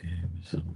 Damn, somebody.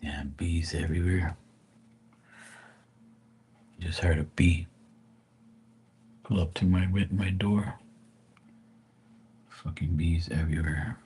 Damn, bees everywhere. Just heard a bee pull up to my door. Fucking bees everywhere.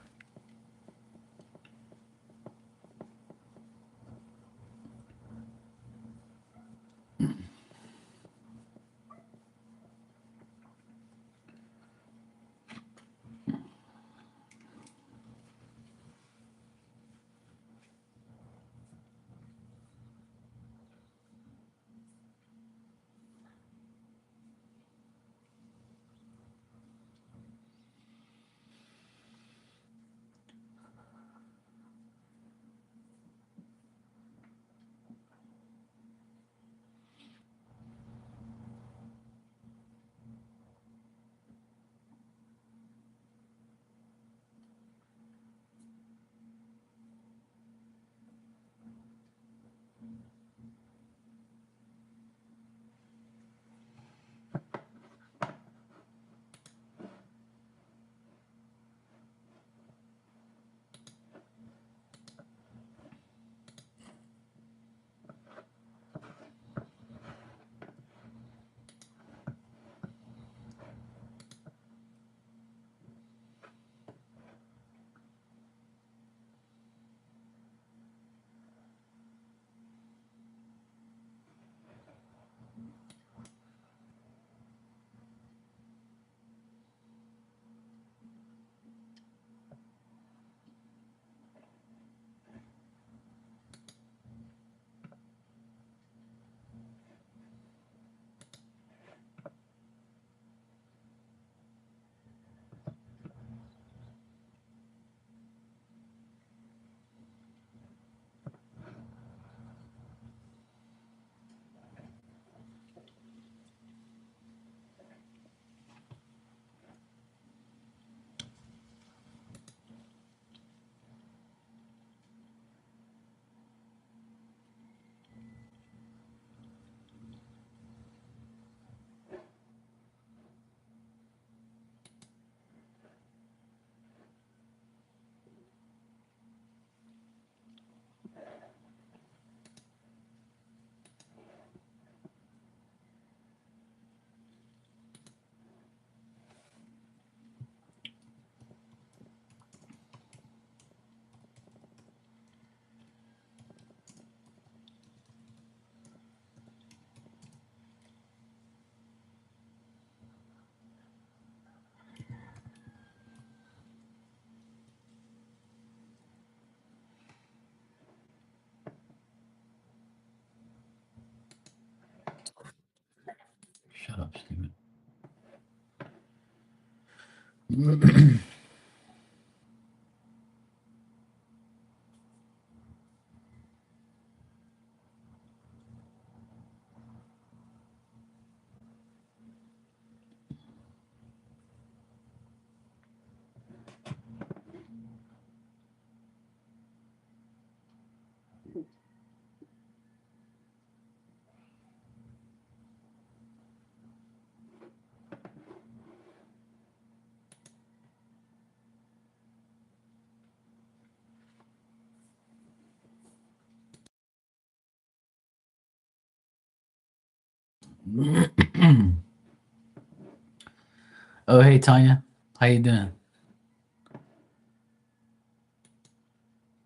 Oh, hey Tanya, how you doing?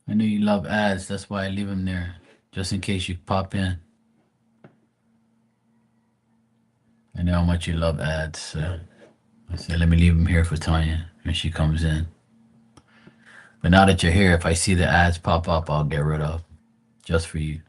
I know you love ads, that's why I leave them there, just in case you pop in. I know how much you love ads, so I said let me leave them here for Tanya when she comes in. But now that you're here, if I see the ads pop up, I'll get rid of just for you.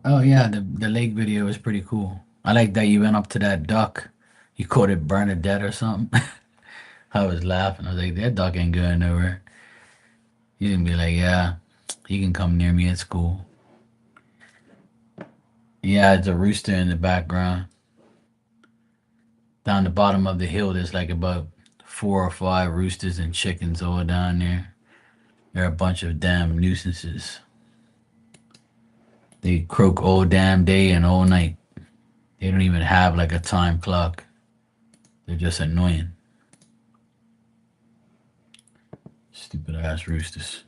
Oh yeah, the lake video was pretty cool. I like that you went up to that duck. You called it Bernadette or something. I was laughing. I was like, that duck ain't going nowhere. You can be like, yeah, he can come near me at school. Yeah, it's a rooster in the background. Down the bottom of the hill, there's like about 4 or 5 roosters and chickens all down there. They're a bunch of damn nuisances. They croak all damn day and all night. They don't even have like a time clock. They're just annoying. Stupid ass roosters.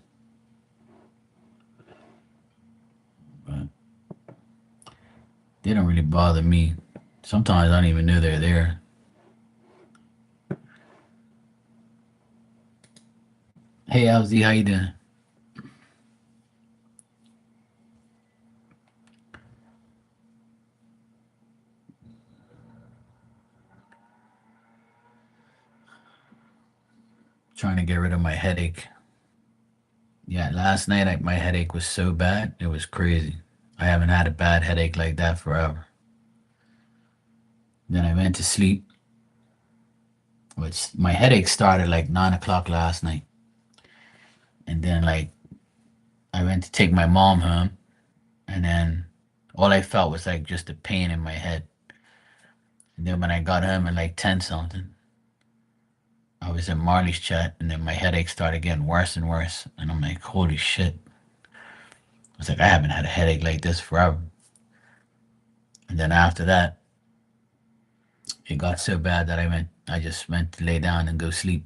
But they don't really bother me. Sometimes I don't even know they're there. Hey, LZ, how you doing? Trying to get rid of my headache. Yeah, last night my headache was so bad, it was crazy. I haven't had a bad headache like that forever. Then I went to sleep, which my headache started like 9 o'clock last night. And then like I went to take my mom home, and then all I felt was like just a pain in my head. And then when I got home at like 10 something, I was in Marley's chat, and then my headache started getting worse and worse. And I'm like, holy shit. I was like, I haven't had a headache like this forever. And then after that, it got so bad that I just went to lay down and go sleep.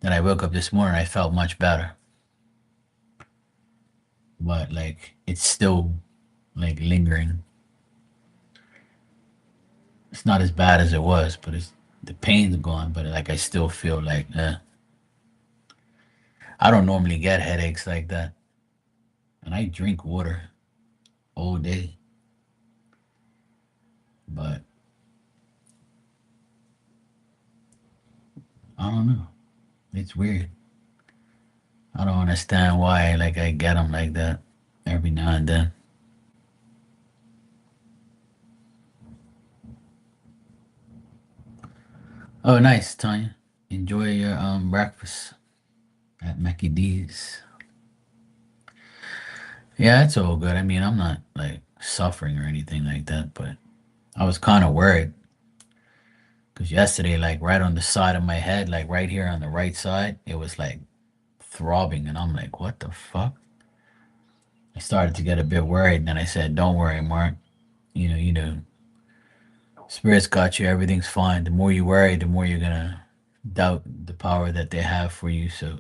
Then I woke up this morning, I felt much better. But like, it's still like lingering. It's not as bad as it was, but the pain's gone. But like, I still feel like, I don't normally get headaches like that. And I drink water all day. But I don't know. It's weird. I don't understand why like I get them like that every now and then. Oh, nice, Tanya. Enjoy your breakfast at Mackie D's. Yeah, it's all good. I mean, I'm not like suffering or anything like that, but I was kind of worried because yesterday, like right on the side of my head, like right here on the right side, it was like throbbing, and I'm like, what the fuck? I started to get a bit worried, and then I said, "Don't worry, Mark. You know, spirits got you. Everything's fine. The more you worry, the more you're gonna doubt the power that they have for you." So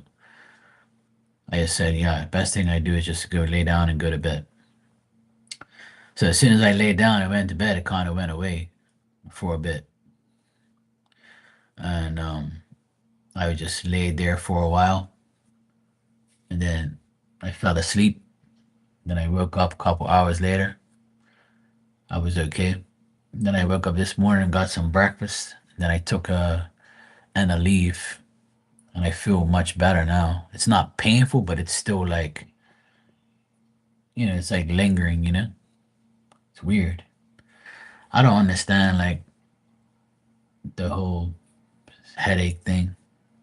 I just said, "Yeah, best thing I do is just go lay down and go to bed." So as soon as I laid down and went to bed, it kind of went away for a bit, and I just laid there for a while, and then I fell asleep. Then I woke up a couple hours later. I was okay. Then I woke up this morning and got some breakfast. Then I took a leave, and I feel much better now. It's not painful, but it's still like, it's like lingering. It's weird. I don't understand like the whole headache thing.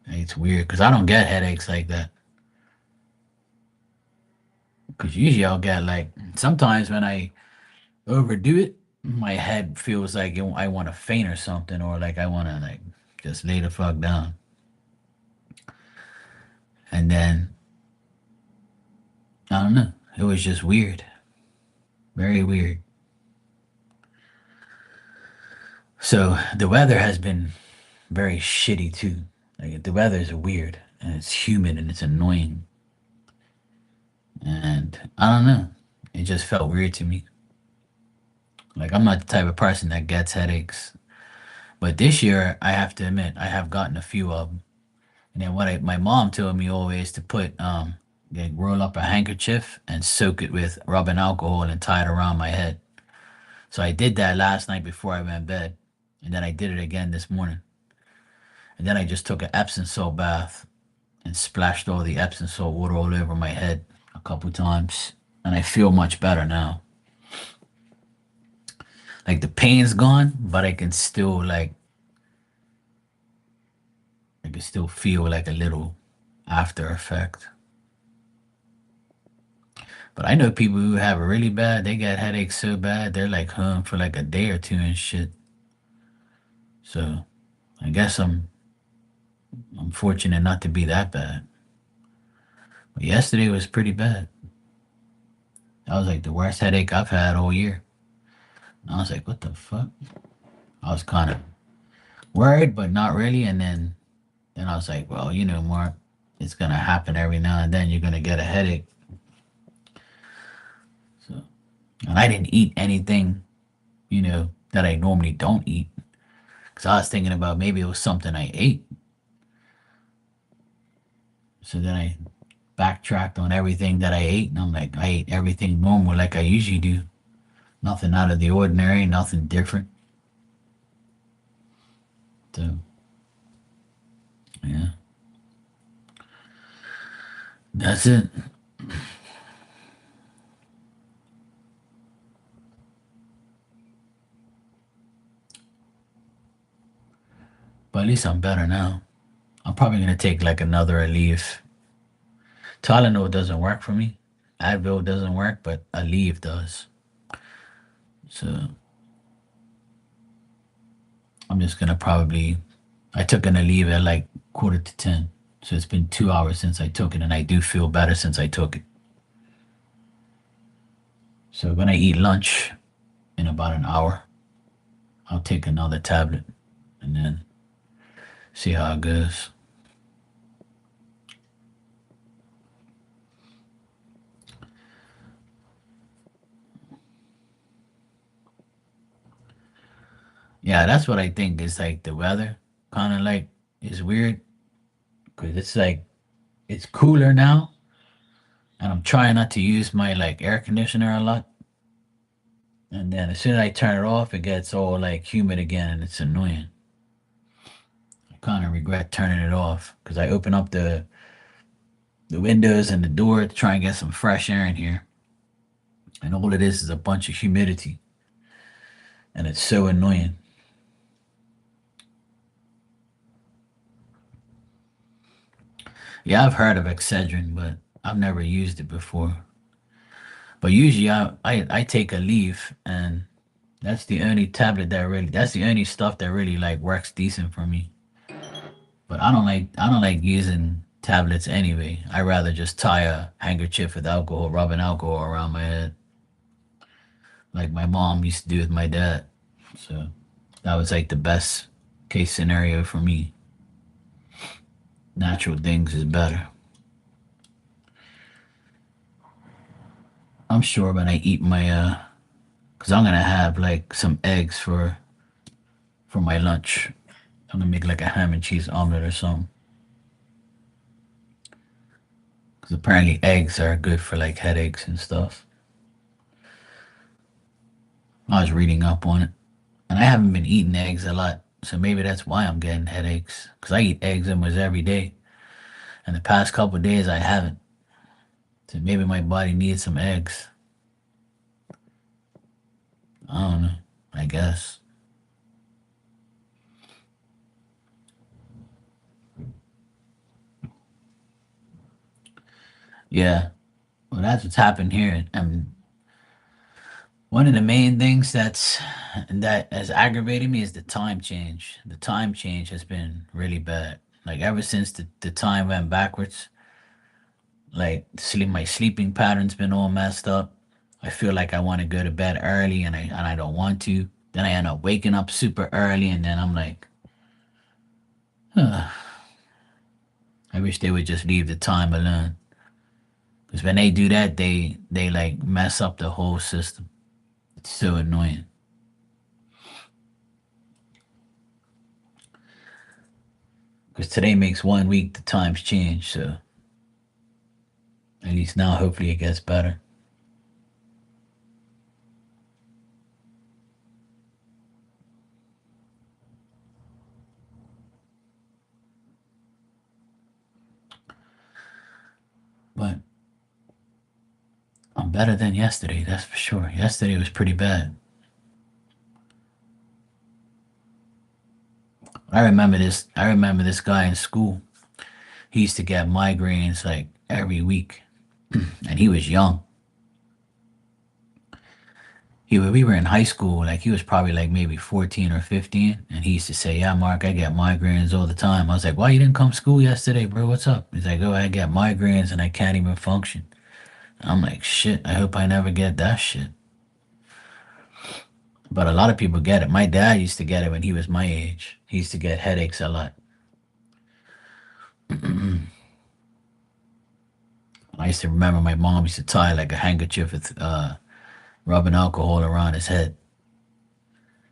Like, it's weird because I don't get headaches like that. Because usually I'll get like sometimes when I overdo it, my head feels like I want to faint or something, or like I want to like just lay the fuck down. And then I don't know. It was just weird, very weird. So the weather has been very shitty too. Like the weather is weird and it's humid and it's annoying. And I don't know. It just felt weird to me. Like I'm not the type of person that gets headaches. But this year, I have to admit, I have gotten a few of them. And then my mom told me always to put like roll up a handkerchief and soak it with rubbing alcohol and tie it around my head. So I did that last night before I went to bed, and then I did it again this morning. And then I just took an Epsom salt bath and splashed all the Epsom salt water all over my head a couple times, and I feel much better now. Like the pain's gone, but I can still feel like a little after effect. But I know people who have it really bad. They get headaches so bad they're like home for like a day or two and shit. So I guess I'm fortunate not to be that bad. But yesterday was pretty bad. That was like the worst headache I've had all year. And I was like, what the fuck? I was kind of worried, but not really. And then I was like, well, Mark, it's gonna happen every now and then. You're gonna get a headache. So, and I didn't eat anything, that I normally don't eat. Cause I was thinking about maybe it was something I ate. So then I backtracked on everything that I ate, and I'm like, I ate everything normal like I usually do. Nothing out of the ordinary, nothing different. So yeah, that's it. But at least I'm better now. I'm probably gonna take like another Aleve. Tylenol doesn't work for me. Advil doesn't work, but Aleve does. So I'm just gonna probably. I took an Aleve at like quarter to 10. So it's been 2 hours since I took it, and I do feel better since I took it. So when I eat lunch in about an hour, I'll take another tablet and then see how it goes. Yeah, that's what I think is like the weather kind of like is weird because it's like it's cooler now, and I'm trying not to use my like air conditioner a lot. And then as soon as I turn it off, it gets all like humid again, and it's annoying. I kind of regret turning it off because I open up the windows and the door to try and get some fresh air in here, and all it is a bunch of humidity, and it's so annoying. Yeah, I've heard of Excedrin, but I've never used it before. But usually I take a leaf, and that's the only tablet that really, that's the only stuff that really like works decent for me. But I don't like using tablets anyway. I rather just tie a handkerchief with alcohol, rubbing alcohol around my head, like my mom used to do with my dad. So that was like the best case scenario for me. Natural things is better. I'm sure when I eat my cause I'm gonna have like some eggs for my lunch. I'm gonna make like a ham and cheese omelet or something. Cause apparently eggs are good for like headaches and stuff. I was reading up on it, and I haven't been eating eggs a lot, so maybe that's why I'm getting headaches. Cause I eat eggs almost every day, and the past couple of days I haven't. So maybe my body needs some eggs. I don't know. I guess. Yeah. Well, that's what's happened here. One of the main things that has aggravated me is the time change. The time change has been really bad. Like ever since the time went backwards, like my sleeping pattern's been all messed up. I feel like I want to go to bed early, and I don't want to. Then I end up waking up super early, and then I'm like, huh, I wish they would just leave the time alone. Because when they do that, they like mess up the whole system. It's so annoying. Because today makes 1 week, the times change. So at least now, hopefully, it gets better. But I'm better than yesterday, that's for sure. Yesterday was pretty bad. I remember this guy in school. He used to get migraines like every week, and he was young. We were in high school, like he was probably like maybe 14 or 15, and he used to say, "Yeah, Mark, I get migraines all the time." I was like, "Why you didn't come to school yesterday, bro? What's up?" He's like, "Oh, I get migraines and I can't even function." I'm like, "Shit, I hope I never get that shit." But a lot of people get it. My dad used to get it when he was my age. He used to get headaches a lot. I used to remember my mom used to tie like a handkerchief with rubbing alcohol around his head,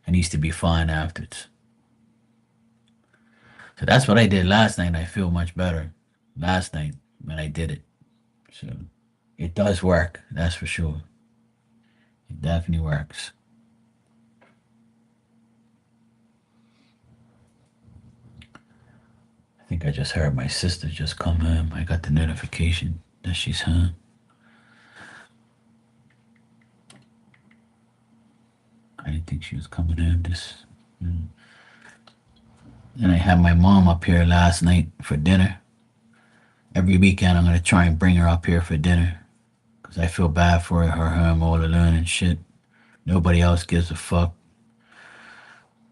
and he used to be fine afterwards. So that's what I did last night, and I feel much better last night when I did it. So it does work, that's for sure. It definitely works. I think I just heard my sister just come home. I got the notification that she's home. I didn't think she was coming home this. Mm. And I had my mom up here last night for dinner. Every weekend, I'm gonna try and bring her up here for dinner because I feel bad for her home all alone and shit. Nobody else gives a fuck.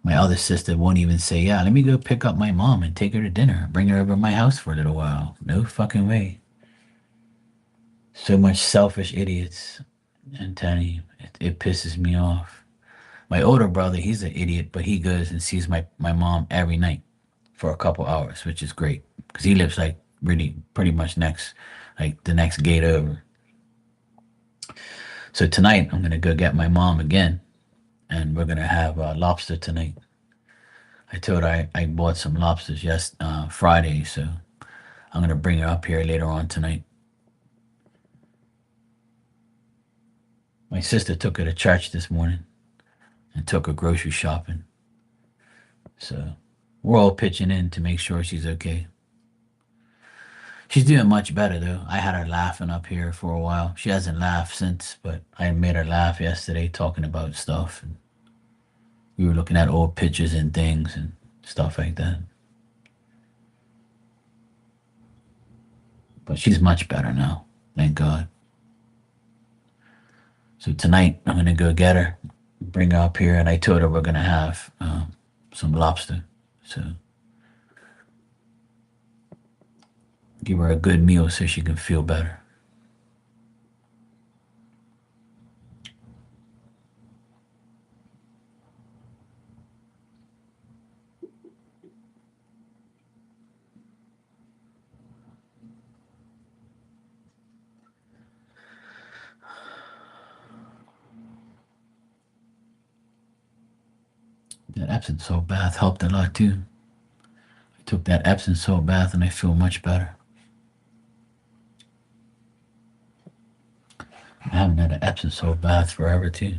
My other sister won't even say, "Yeah, let me go pick up my mom and take her to dinner. Bring her over to my house for a little while." No fucking way. So much selfish idiots. I'm telling you, it pisses me off. My older brother, he's an idiot, but he goes and sees my mom every night for a couple hours, which is great because he lives like really pretty much next, like the next gate over. So tonight, I'm gonna go get my mom again, and we're gonna have lobster tonight. I told her I bought some lobsters Friday, so I'm gonna bring her up here later on tonight. My sister took her to church this morning and took her grocery shopping. So we're all pitching in to make sure she's okay. She's doing much better though. I had her laughing up here for a while. She hasn't laughed since, but I made her laugh yesterday talking about stuff. And we were looking at old pictures and things and stuff like that. but she's much better now. Thank God. So tonight I'm gonna go get her, bring her up here, and I told her we're gonna have some lobster. So give her a good meal so she can feel better. That Epsom salt bath helped a lot too. I took that Epsom salt bath and I feel much better. I haven't had an Epsom salt bath forever too.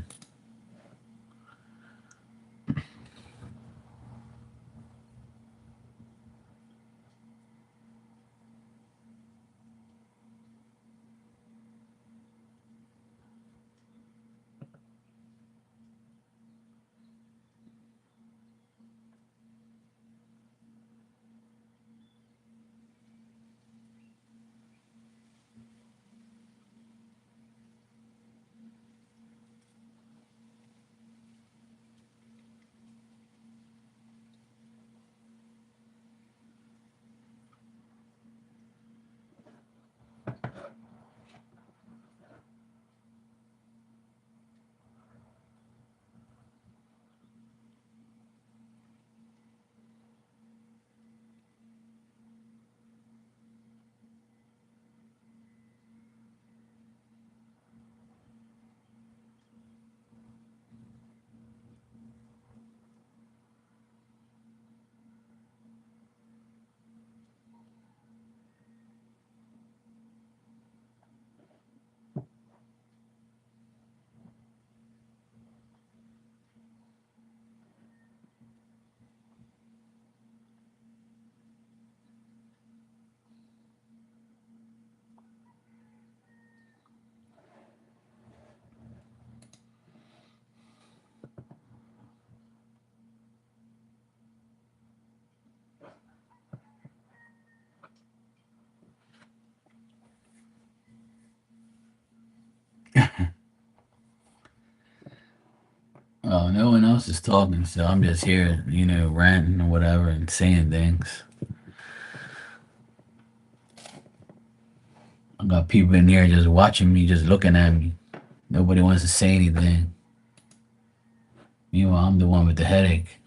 Oh, no one else is talking, so I'm just here, ranting or whatever and saying things. I got people in here just watching me, just looking at me. Nobody wants to say anything. Meanwhile, I'm the one with the headache.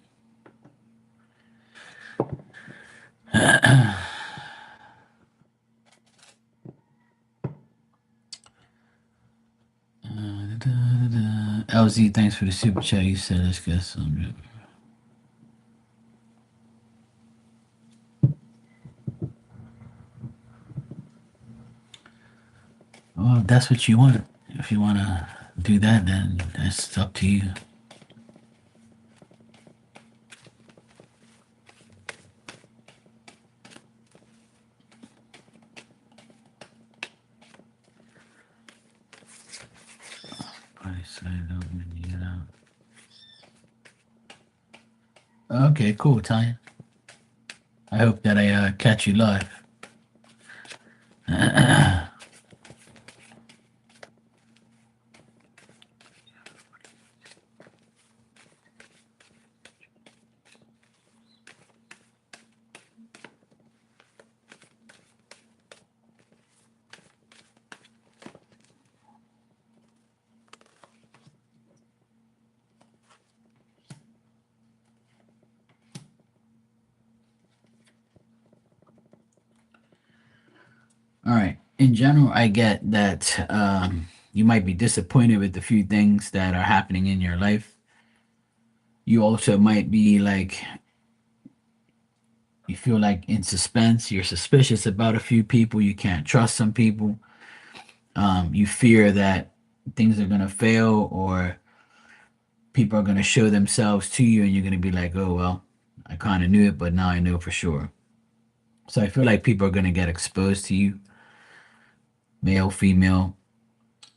LZ, thanks for the super chat. You said let's get some. Well, if that's what you want. If you want to do that, then that's up to you. Probably slide out when you get out. Okay, cool, Tanya. I hope that I catch you live. All right. In general, I get that you might be disappointed with the few things that are happening in your life. You also might be like, you feel like in suspense. You're suspicious about a few people. You can't trust some people. You fear that things are going to fail or people are going to show themselves to you, and you're going to be like, oh, well, I kind of knew it, but now I know for sure. So I feel like people are going to get exposed to you, male, female.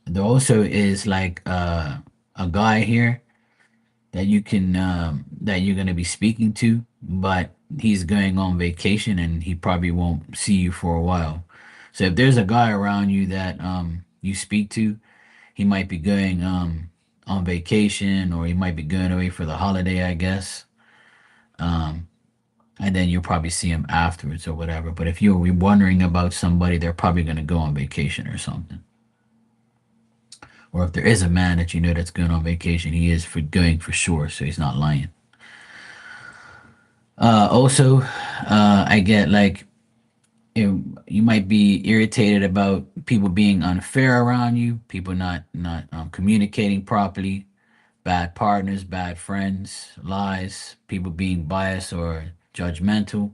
There also is like a guy here that that you're going to be speaking to, but he's going on vacation and he probably won't see you for a while. So if there's a guy around you that you speak to, he might be going on vacation, or he might be going away for the holiday, I guess. Um, and then you'll probably see him afterwards or whatever. But if you're wondering about somebody, they're probably going to go on vacation or something. Or if there is a man that you know that's going on vacation, he is for going for sure, so he's not lying. Also, I get like you might be irritated about people being unfair around you, people not communicating properly, bad partners, bad friends, lies, people being biased or judgmental.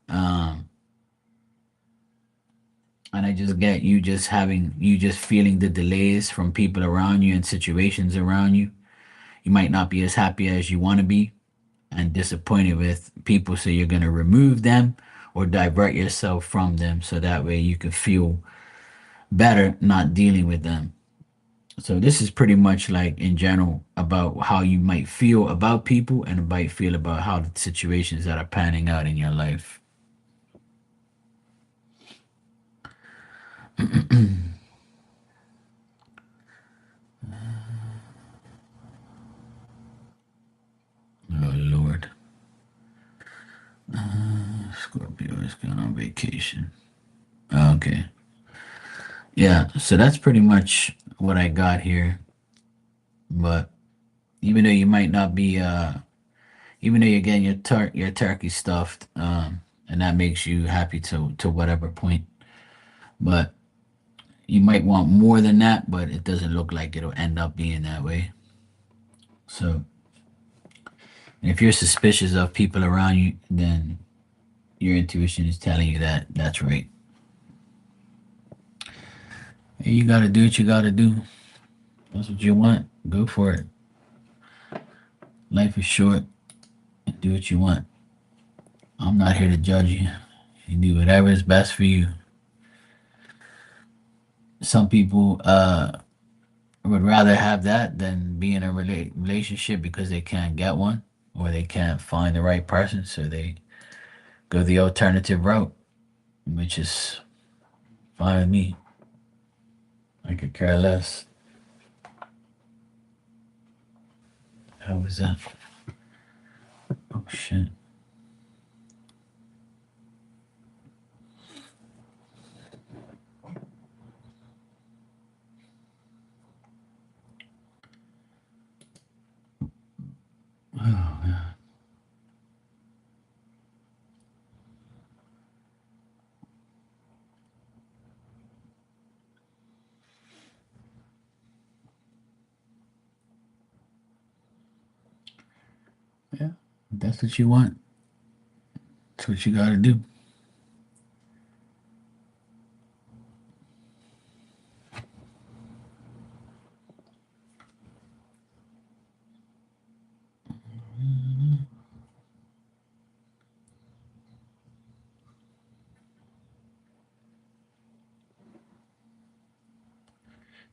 Um, and I just get you just feeling the delays from people around you and situations around you. You might not be as happy as you want to be and disappointed with people, so you're going to remove them or divert yourself from them so that way you can feel better not dealing with them. So this is pretty much like in general about how you might feel about people and might feel about how the situations that are panning out in your life. Oh Lord. Scorpio is going on vacation. Okay. Yeah, so that's pretty much what I got here. But even though you might not be even though you're getting your turkey stuffed, and that makes you happy to whatever point. But you might want more than that, but it doesn't look like it'll end up being that way. So if you're suspicious of people around you, then your intuition is telling you that that's right. Hey, you gotta do what you gotta do. That's what you want. Go for it. Life is short. Do what you want. I'm not here to judge you. You do whatever is best for you. Some people would rather have that than be in a relationship because they can't get one or they can't find the right person, so they go the alternative route, which is fine with me. I could care less. How was that? Oh shit. Oh yeah. Yeah. If that's what you want. That's what you gotta do.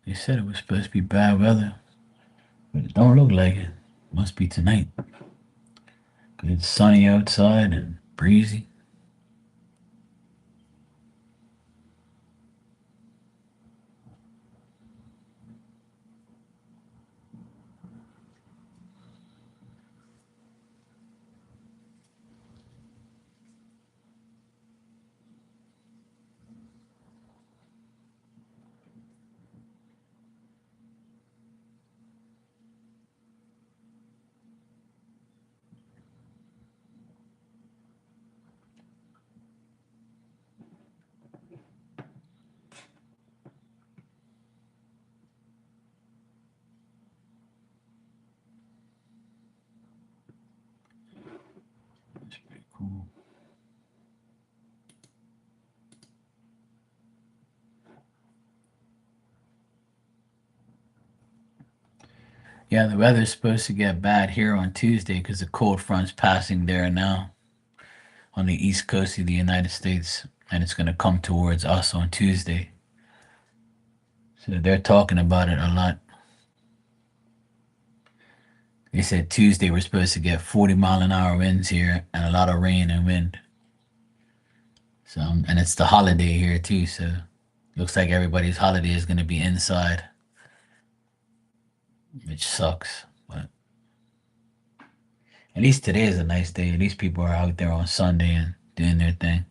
They said it was supposed to be bad weather, but it don't look like it. Must be tonight. 'Cause it's sunny outside and breezy. It's pretty cool. Yeah, the weather's supposed to get bad here on Tuesday because the cold front's passing there now on the east coast of the United States, and it's gonna come towards us on Tuesday. So they're talking about it a lot. They said Tuesday we're supposed to get 40-mile-an-hour winds here and a lot of rain and wind. So and it's the holiday here too. So looks like everybody's holiday is gonna be inside, which sucks. But at least today is a nice day. At least people are out there on Sunday and doing their thing.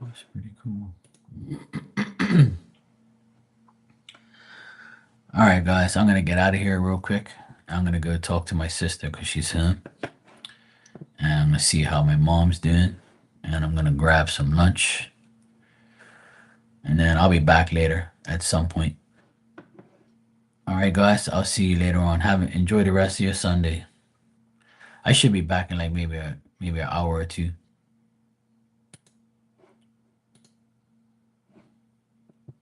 That's pretty cool. All right, guys, I'm gonna get out of here real quick. I'm gonna go talk to my sister because she's home, and I'm gonna see how my mom's doing, and I'm gonna grab some lunch, and then I'll be back later at some point. All right, guys, I'll see you later on. Enjoy the rest of your Sunday. I should be back in like maybe an hour or two.